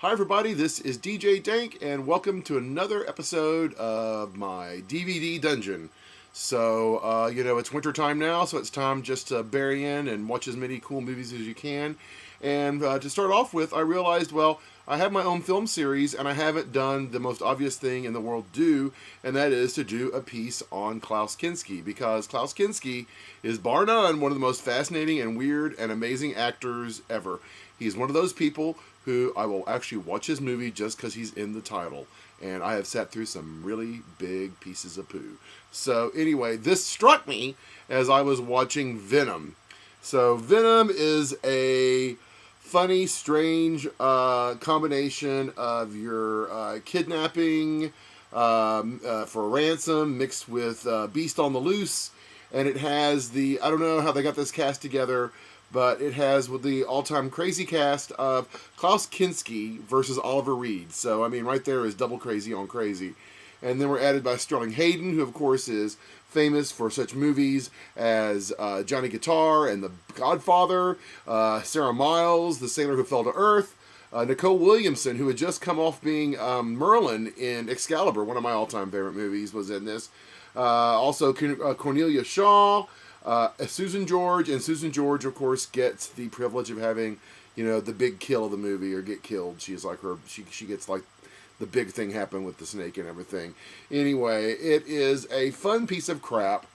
Hi everybody, this is DJ Dank, and welcome to another episode of my DVD dungeon. So, it's winter time now, so it's time just to bury in and watch as many cool movies as you can. And to start off with, I realized, I have my own film series, and I haven't done the most obvious thing in the world to do, and that is to do a piece on Klaus Kinski, because Klaus Kinski is, bar none, one of the most fascinating and weird and amazing actors ever. He's one of those people who I will actually watch his movie just because he's in the title. And I have sat through some really big pieces of poo. So anyway, this struck me as I was watching Venom. So Venom is a funny, strange combination of your kidnapping for ransom mixed with Beast on the Loose. And it has I don't know how they got this cast together, but it has with the all-time crazy cast of Klaus Kinski versus Oliver Reed. So, right there is double crazy on crazy. And then we're added by Sterling Hayden, who, of course, is famous for such movies as Johnny Guitar and The Godfather, Sarah Miles, The Sailor Who Fell to Earth, Nicole Williamson, who had just come off being Merlin in Excalibur, one of my all-time favorite movies, was in this. Also, Cornelia Shaw, Susan George, and Susan George, of course, gets the privilege of having, the big kill of the movie or get killed. She's like she gets like the big thing happen with the snake and everything. Anyway, it is a fun piece of crap,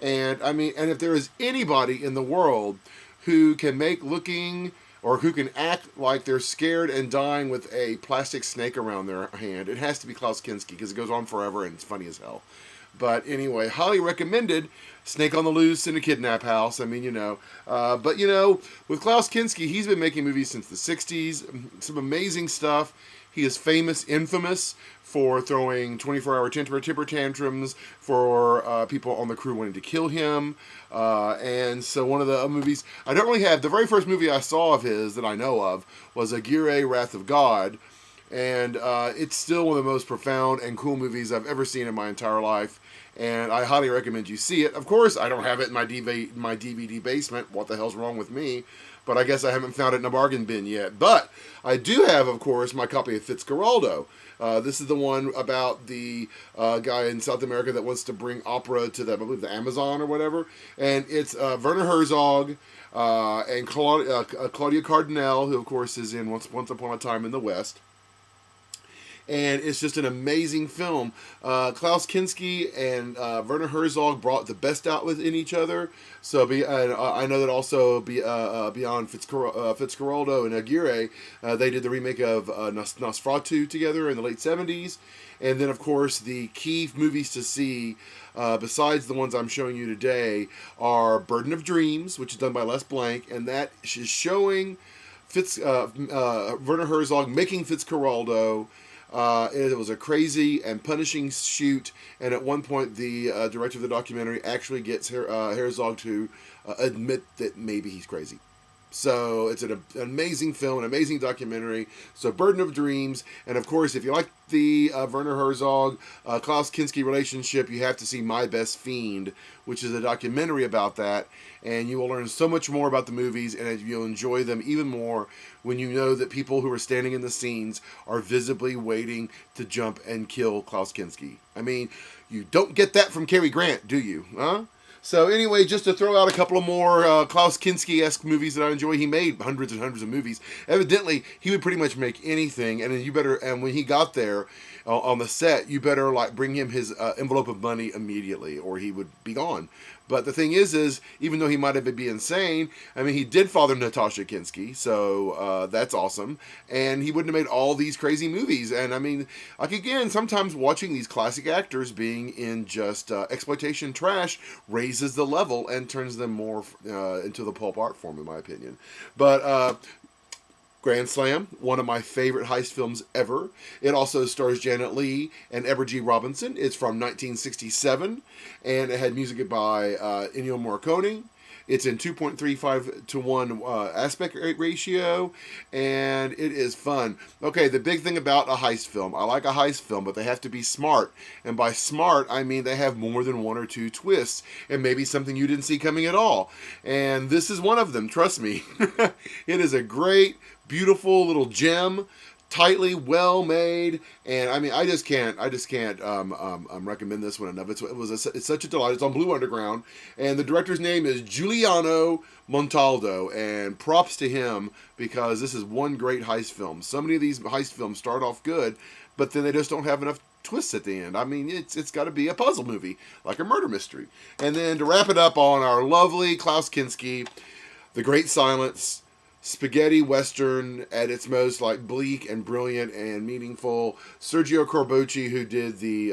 and if there is anybody in the world who can make looking or who can act like they're scared and dying with a plastic snake around their hand, it has to be Klaus Kinski, because it goes on forever and it's funny as hell. But anyway, highly recommended. Snake on the Loose in a Kidnap House. But with Klaus Kinski, he's been making movies since the 60s. Some amazing stuff. He is infamous for throwing 24-hour temper tantrums for people on the crew wanting to kill him. And so one of the movies, I don't really have, the very first movie I saw of his that I know of was Aguirre, Wrath of God. And it's still one of the most profound and cool movies I've ever seen in my entire life. And I highly recommend you see it. Of course, I don't have it in my DVD basement. What the hell's wrong with me? But I guess I haven't found it in a bargain bin yet. But I do have, of course, my copy of Fitzcarraldo. This is the one about the guy in South America that wants to bring opera to I believe the Amazon or whatever. And it's Werner Herzog and Claudia Cardinale, who, of course, is in Once Upon a Time in the West. And it's just an amazing film. Klaus Kinski and Werner Herzog brought the best out within each other. So I know that also beyond Fitzcarraldo and Aguirre, they did the remake of Nosferatu together in the late 70s. And then, of course, the key movies to see, besides the ones I'm showing you today, are Burden of Dreams, which is done by Les Blank, and that is showing Werner Herzog making Fitzcarraldo. It was a crazy and punishing shoot, and at one point the director of the documentary actually gets Herzog to admit that maybe he's crazy. So it's an amazing film, an amazing documentary. So Burden of Dreams, and of course, if you like the Werner Herzog, Klaus Kinski relationship, you have to see My Best Fiend, which is a documentary about that, and you will learn so much more about the movies, and you'll enjoy them even more when you know that people who are standing in the scenes are visibly waiting to jump and kill Klaus Kinski. You don't get that from Cary Grant, do you? Huh? So anyway, just to throw out a couple of more Klaus Kinski-esque movies that I enjoy. He made hundreds and hundreds of movies. Evidently, he would pretty much make anything. And when he got there on the set, you better bring him his envelope of money immediately, or he would be gone. But the thing is even though he might have been insane, he did father Natasha Kinski, so that's awesome. And he wouldn't have made all these crazy movies. And again, sometimes watching these classic actors being in just exploitation trash raises the level and turns them more into the pulp art form, in my opinion. But Grand Slam, one of my favorite heist films ever. It also stars Janet Leigh and Eber G. Robinson. It's from 1967, and it had music by Ennio Morricone. It's in 2.35 to 1 aspect ratio, and it is fun. Okay, the big thing about a heist film, I like a heist film, but they have to be smart. And by smart, I mean they have more than one or two twists, and maybe something you didn't see coming at all. And this is one of them, trust me. It is a great, beautiful little gem. tightly, well made, and I mean, I just can't recommend this one enough. It's such a delight. It's on Blue Underground, and the director's name is Giuliano Montaldo, and props to him because this is one great heist film. So many of these heist films start off good, but then they just don't have enough twists at the end. I mean, it's got to be a puzzle movie, like a murder mystery. And then to wrap it up on our lovely Klaus Kinski, The Great Silence, spaghetti western at its most, like bleak and brilliant and meaningful. Sergio Corbucci, who did the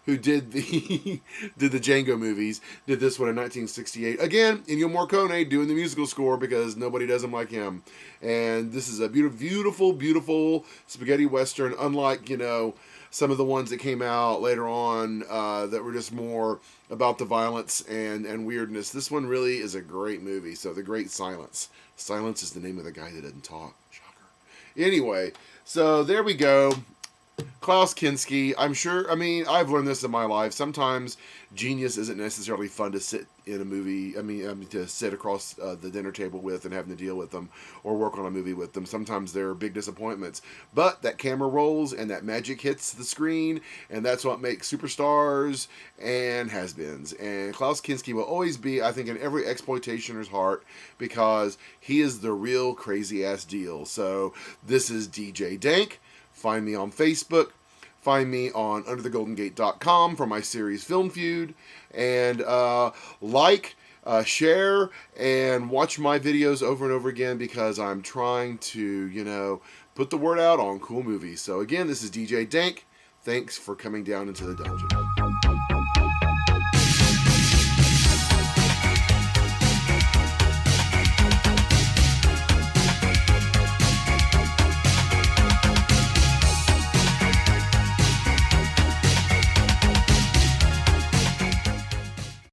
who did the did the Django movies, did this one in 1968. Again, Ennio Morricone doing the musical score because nobody does him like him. And this is a beautiful, beautiful spaghetti western, unlike, you know, some of the ones that came out later on that were just more about the violence and weirdness. This one really is a great movie. So The Great Silence. Silence is the name of the guy that doesn't talk. Shocker. Anyway, so there we go. Klaus Kinski. I'm sure, I mean, I've learned this in my life. Sometimes genius isn't necessarily fun to sit in a movie, to sit across the dinner table with and having to deal with them or work on a movie with them. Sometimes they're big disappointments. But that camera rolls and that magic hits the screen, and that's what makes superstars and has-beens. And Klaus Kinski will always be, I think, in every exploitationer's heart because he is the real crazy-ass deal. So this is DJ Dank. Find me on Facebook. Find me on underthegoldengate.com for my series Film Feud. And share, and watch my videos over and over again because I'm trying to, you know, put the word out on cool movies. So again, this is DJ Dank. Thanks for coming down into the dungeon.